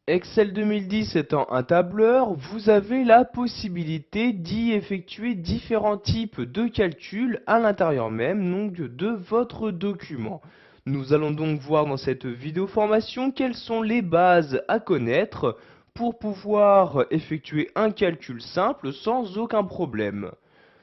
Excel 2010 étant un tableur, vous avez la possibilité d'y effectuer différents types de calculs à l'intérieur même donc de votre document. Nous allons donc voir dans cette vidéo formation quelles sont les bases à connaître pour pouvoir effectuer un calcul simple sans aucun problème.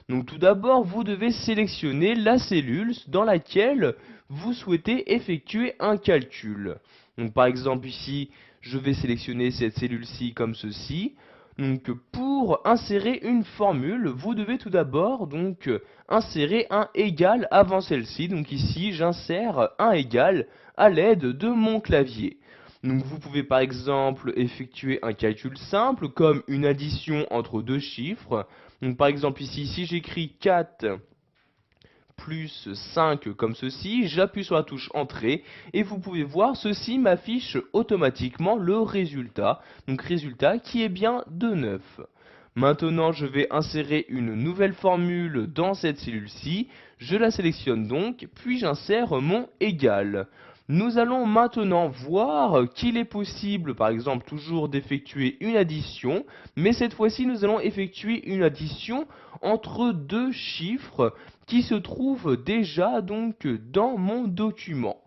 Donc tout d'abord, vous devez sélectionner la cellule dans laquelle vous souhaitez effectuer un calcul. Donc par exemple ici, je vais sélectionner cette cellule-ci comme ceci. Donc pour insérer une formule, vous devez tout d'abord donc insérer un égal avant celle-ci. Donc ici, j'insère un égal à l'aide de mon clavier. Donc vous pouvez par exemple effectuer un calcul simple comme une addition entre deux chiffres. Donc par exemple ici, si j'écris 4 plus 5 comme ceci, j'appuie sur la touche entrée et vous pouvez voir ceci m'affiche automatiquement le résultat. Donc résultat qui est bien de 9. Maintenant, je vais insérer une nouvelle formule dans cette cellule-ci. Je la sélectionne donc, puis j'insère mon égal. Nous allons maintenant voir qu'il est possible, par exemple, toujours d'effectuer une addition, mais cette fois-ci, nous allons effectuer une addition entre deux chiffres qui se trouvent déjà donc dans mon document.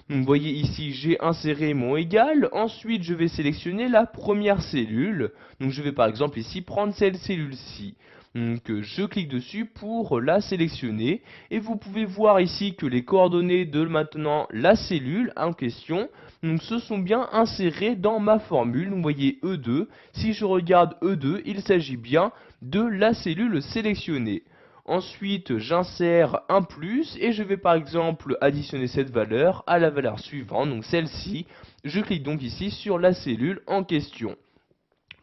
Donc vous voyez ici, j'ai inséré mon égal, ensuite je vais sélectionner la première cellule. Donc je vais par exemple ici prendre cette cellule-ci. Donc je clique dessus pour la sélectionner et vous pouvez voir ici que les coordonnées de maintenant la cellule en question donc, se sont bien insérées dans ma formule. Donc, vous voyez E2, si je regarde E2, il s'agit bien de la cellule sélectionnée. Ensuite, j'insère un plus et je vais par exemple additionner cette valeur à la valeur suivante, donc celle-ci. Je clique donc ici sur la cellule en question.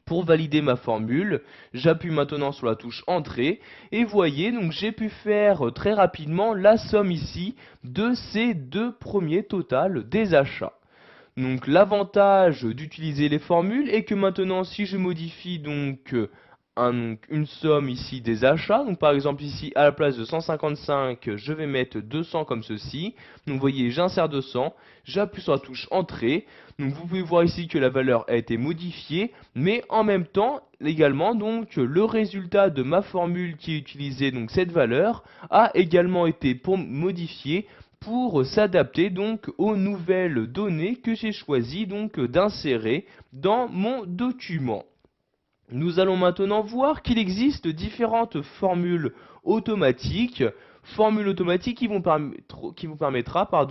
Pour valider ma formule, j'appuie maintenant sur la touche Entrée et voyez, donc j'ai pu faire très rapidement la somme ici de ces deux premiers totals des achats. Donc l'avantage d'utiliser les formules est que maintenant si je modifie donc une somme ici des achats, donc par exemple ici à la place de 155 je vais mettre 200 comme ceci, donc vous voyez j'insère 200, j'appuie sur la touche entrée, donc vous pouvez voir ici que la valeur a été modifiée, mais en même temps également donc le résultat de ma formule qui est utilisée, donc cette valeur, a également été modifié pour s'adapter donc aux nouvelles données que j'ai choisi donc d'insérer dans mon document. Nous allons maintenant voir qu'il existe différentes formules automatiques, qui vous permettra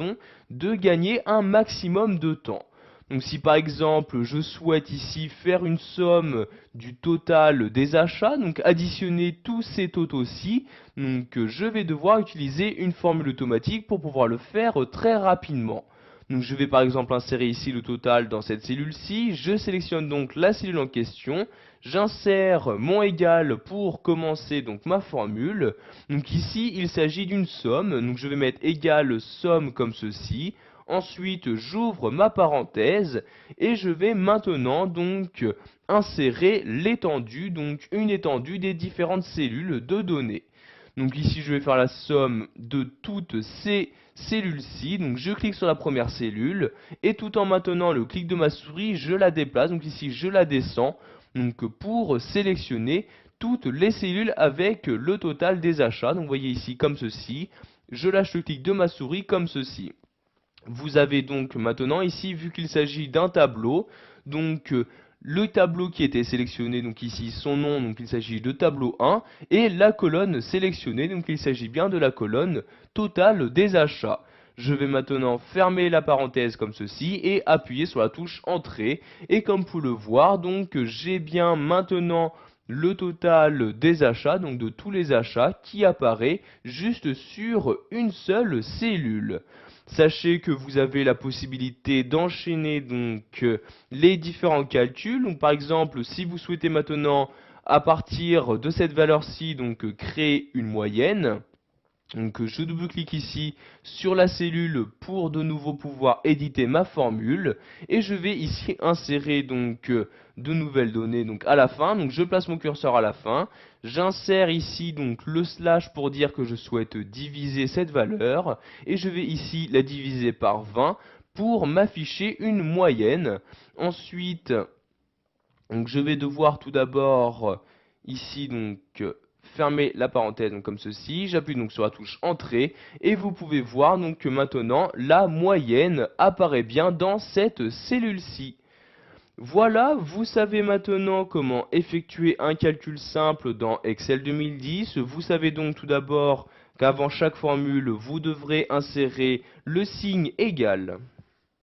de gagner un maximum de temps. Donc si par exemple je souhaite ici faire une somme du total des achats, donc additionner tous ces totaux-ci, donc je vais devoir utiliser une formule automatique pour pouvoir le faire très rapidement. Donc je vais par exemple insérer ici le total dans cette cellule-ci, je sélectionne donc la cellule en question, j'insère mon égal pour commencer donc ma formule. Donc ici il s'agit d'une somme, donc je vais mettre égal somme comme ceci. Ensuite j'ouvre ma parenthèse et je vais maintenant donc insérer l'étendue, donc une étendue des différentes cellules de données. Donc ici je vais faire la somme de toutes ces cellules-ci, donc je clique sur la première cellule, et tout en maintenant le clic de ma souris, je la déplace, donc ici je la descends, donc pour sélectionner toutes les cellules avec le total des achats, donc vous voyez ici comme ceci, je lâche le clic de ma souris comme ceci. Vous avez donc maintenant ici, vu qu'il s'agit d'un tableau, donc le tableau qui était sélectionné, donc ici son nom, donc il s'agit de tableau 1, et la colonne sélectionnée, donc il s'agit bien de la colonne totale des achats. Je vais maintenant fermer la parenthèse comme ceci et appuyer sur la touche entrée. Et comme vous le voir, donc j'ai bien maintenant le total des achats, donc de tous les achats qui apparaît juste sur une seule cellule. Sachez que vous avez la possibilité d'enchaîner donc les différents calculs. Donc par exemple, si vous souhaitez maintenant à partir de cette valeur-ci donc créer une moyenne, donc je double-clique ici sur la cellule pour de nouveau pouvoir éditer ma formule et je vais ici insérer donc de nouvelles données donc à la fin. Donc je place mon curseur à la fin, j'insère ici donc le slash pour dire que je souhaite diviser cette valeur et je vais ici la diviser par 20 pour m'afficher une moyenne. Ensuite Donc je vais devoir tout d'abord ici fermer la parenthèse donc, comme ceci. J'appuie donc sur la touche Entrée et vous pouvez voir donc que maintenant la moyenne apparaît bien dans cette cellule-ci. Voilà, vous savez maintenant comment effectuer un calcul simple dans Excel 2010. Vous savez donc tout d'abord qu'avant chaque formule, vous devrez insérer le signe égal.